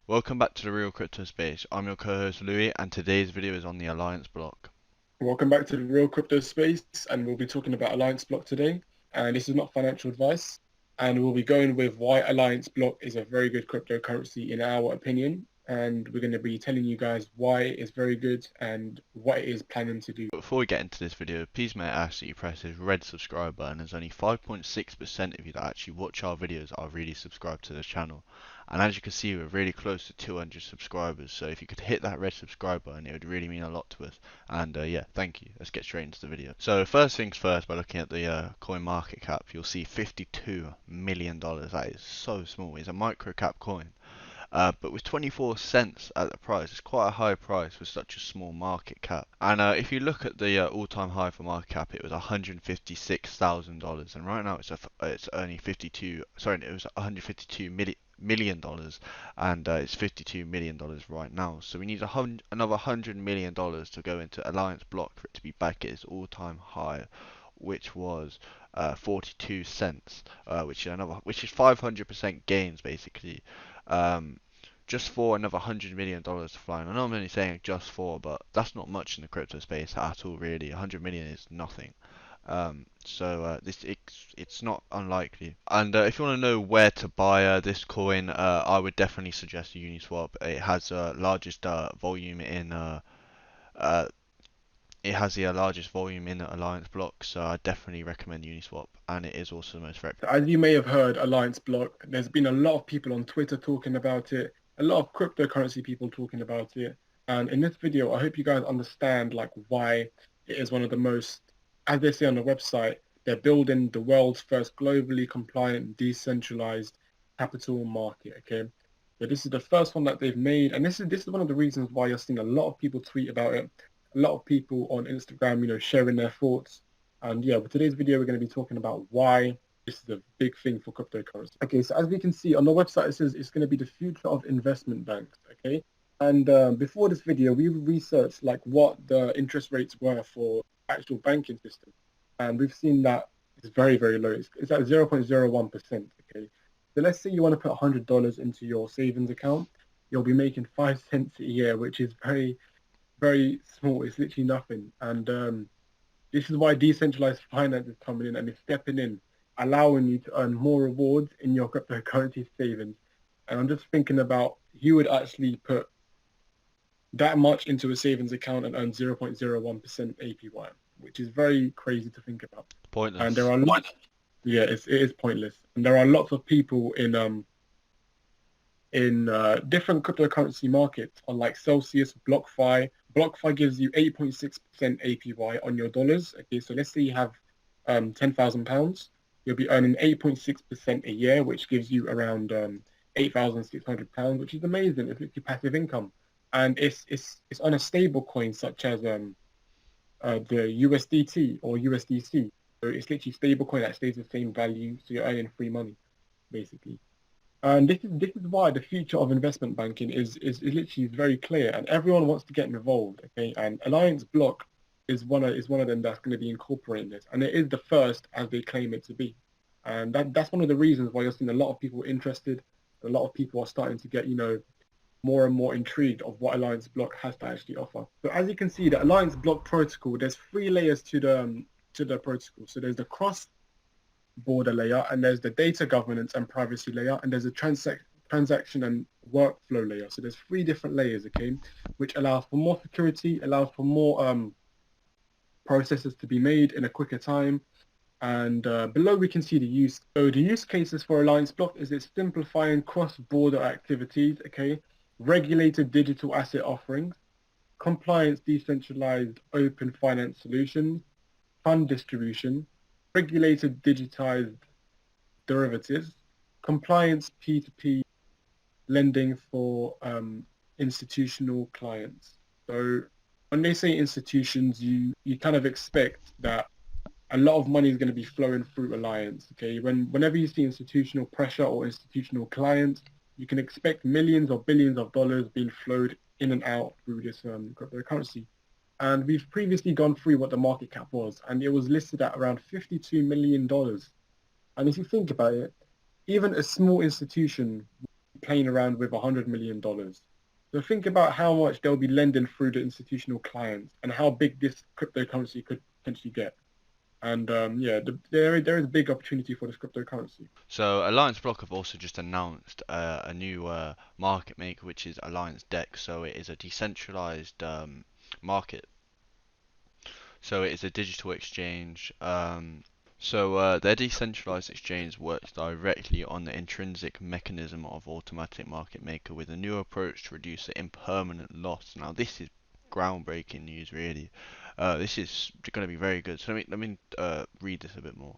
Welcome back to the Real Crypto Space. I'm your co-host Louis, and today's video is on the Alliance block. Welcome back to the Real Crypto Space, and we'll be talking about Alliance Block today. And this is not financial advice, and we'll be going with why Alliance Block is a very good cryptocurrency in our opinion. And we're going to be telling you guys why it's very good and what it is planning to do. But before we get into this video, please may I ask that you press this red subscribe button, as only 5.6% of you that actually watch our videos are really subscribed to the channel. And as you can see, we're really close to 200 subscribers, so if you could hit that red subscribe button, it would really mean a lot to us. And yeah, thank you. Let's get straight into the video. So first things first, by looking at the Coinmarketcap, you'll see $52 million. That is so small. It's a micro cap coin. But with 24 cents at the price, it's quite a high price for such a small market cap. And if you look at the all-time high for market cap, it was $156,000, and right now it's only 52. Sorry, it was 152 million dollars, and it's $52 million right now. So we need another $100 million to go into Alliance Block for it to be back at its all-time high, which was 42 cents, which is 500% gains basically. Um, just for another $100 million to fly. And I know I'm only saying just for, but that's not much in the crypto space at all, really. 100 million is nothing. It's not unlikely. And if you want to know where to buy this coin, I would definitely suggest Uniswap. It has largest volume in uh, it has the largest volume in the Alliance block, so I definitely recommend Uniswap, and it is also the most So reputable. as you may have heard, Alliance Block, there's been a lot of people on Twitter talking about it, a lot of cryptocurrency people talking about it. And in this video, I hope you guys understand like why it is one of the most, as they say on the website, they're building the world's first globally compliant, decentralized capital market. Okay. So this is the first one that they've made. And this is one of the reasons why you're seeing a lot of people tweet about it, a lot of people on Instagram, sharing their thoughts. And yeah, with today's video, we're going to be talking about why this is a big thing for cryptocurrency. Okay, so as we can see on the website, it says it's going to be the future of investment banks. Okay, and before this video, we researched like what the interest rates were for actual banking system, and we've seen that it's very, very low. It's at 0.01%. Okay, so let's say you want to put $100 into your savings account, you'll be making 5 cents a year, which is very, very small. It's literally nothing, and this is why decentralized finance is coming in and is stepping in, allowing you to earn more rewards in your cryptocurrency savings. And I'm just thinking about you would actually put that much into a savings account and earn 0.01% APY, which is very crazy to think about. And there Pointless. are lots, yeah, it is pointless. And there are lots of people in different cryptocurrency markets on like Celsius, BlockFi. BlockFi gives you 8.6% APY on your dollars. Okay, so let's say you have £10,000, you'll be earning 8.6% a year, which gives you around £8,600, which is amazing. It's literally passive income, and it's on a stable coin such as the USDT or USDC. So it's literally stable coin that stays the same value, so you're earning free money basically. And this is why the future of investment banking is literally very clear, and everyone wants to get involved. Okay, and Alliance Block is one of them that's going to be incorporating this, and it is the first as they claim it to be. And that's one of the reasons why you're seeing a lot of people interested. A lot of people are starting to get more and more intrigued of what Alliance Block has to actually offer. So as you can see, the Alliance Block protocol, there's three layers to the protocol. So there's the cross border layer, and there's the data governance and privacy layer, and there's a transaction and workflow layer. So there's three different layers, okay, which allows for more security, allows for more processes to be made in a quicker time. And below we can see the use. So the use cases for Alliance Block is it's simplifying cross-border activities, okay, regulated digital asset offerings, compliance decentralized open finance solutions, fund distribution, regulated digitized derivatives, compliance P2P lending for institutional clients. So when they say institutions, you kind of expect that a lot of money is going to be flowing through Alliance. Okay, whenever you see institutional pressure or institutional clients, you can expect millions or billions of dollars being flowed in and out through this cryptocurrency. And we've previously gone through what the market cap was, and it was listed at around $52 million. And if you think about it, even a small institution playing around with $100 million. So think about how much they'll be lending through the institutional clients and how big this cryptocurrency could potentially get. And yeah, there is a big opportunity for this cryptocurrency. So Alliance Block have also just announced a new market maker, which is Alliance Dex. So it is a decentralized market. So it is a digital exchange. Their decentralized exchange works directly on the intrinsic mechanism of automatic market maker with a new approach to reduce the impermanent loss. Now this is groundbreaking news, really. This is going to be very good. So let me read this a bit more.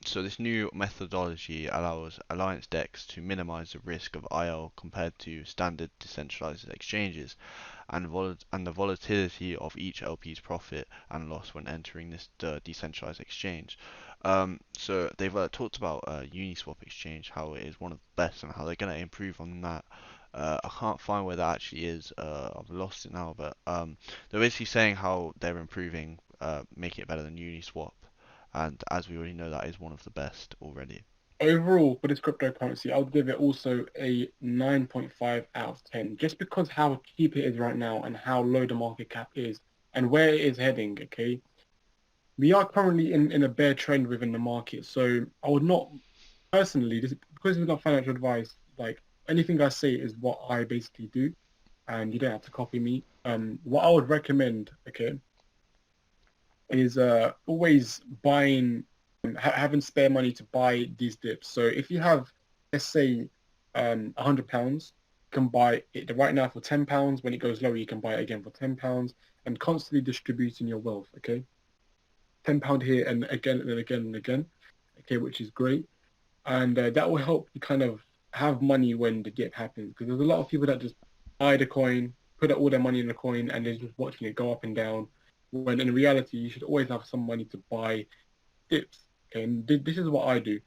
So this new methodology allows Alliance DEX to minimize the risk of IL compared to standard decentralized exchanges, and the volatility of each LP's profit and loss when entering this decentralized exchange. So they've talked about Uniswap exchange, how it is one of the best and how they're going to improve on that. I can't find where that actually is. I've lost it now, but they're basically saying how they're improving, making it better than Uniswap, and as we already know, that is one of the best already. Overall, for this cryptocurrency, I would give it also a 9.5 out of 10, just because how cheap it is right now and how low the market cap is and where it is heading, okay? We are currently in a bear trend within the market, so I would not personally, because it's not financial advice, like anything I say is what I basically do, and you don't have to copy me. What I would recommend, okay, is always buying, having spare money to buy these dips. So if you have, let's say, £100, you can buy it right now for £10. When it goes lower, you can buy it again for £10, and constantly distributing your wealth. Okay, £10 here and again and then again and again. Okay, which is great, and that will help you kind of have money when the dip happens. Because there's a lot of people that just buy the coin, put all their money in the coin, and they're just watching it go up and down. When in reality, you should always have some money to buy dips. Okay, and this is what I do.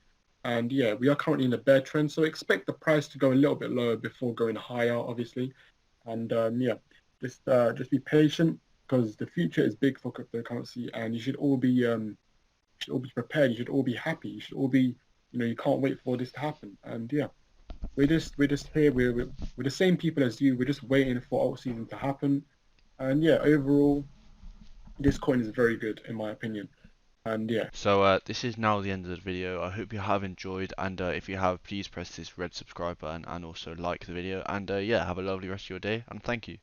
And yeah, we are currently in a bear trend, so expect the price to go a little bit lower before going higher, obviously. And yeah, just be patient because the future is big for cryptocurrency, and should all be prepared. You should all be happy. You should all be, you can't wait for this to happen. And yeah, we're just here. We're the same people as you. We're just waiting for alt season to happen. And yeah, overall, this coin is very good in my opinion. And yeah, So this is now the end of the video. I hope you have enjoyed, and if you have, please press this red subscribe button and also like the video. And yeah, have a lovely rest of your day, and thank you.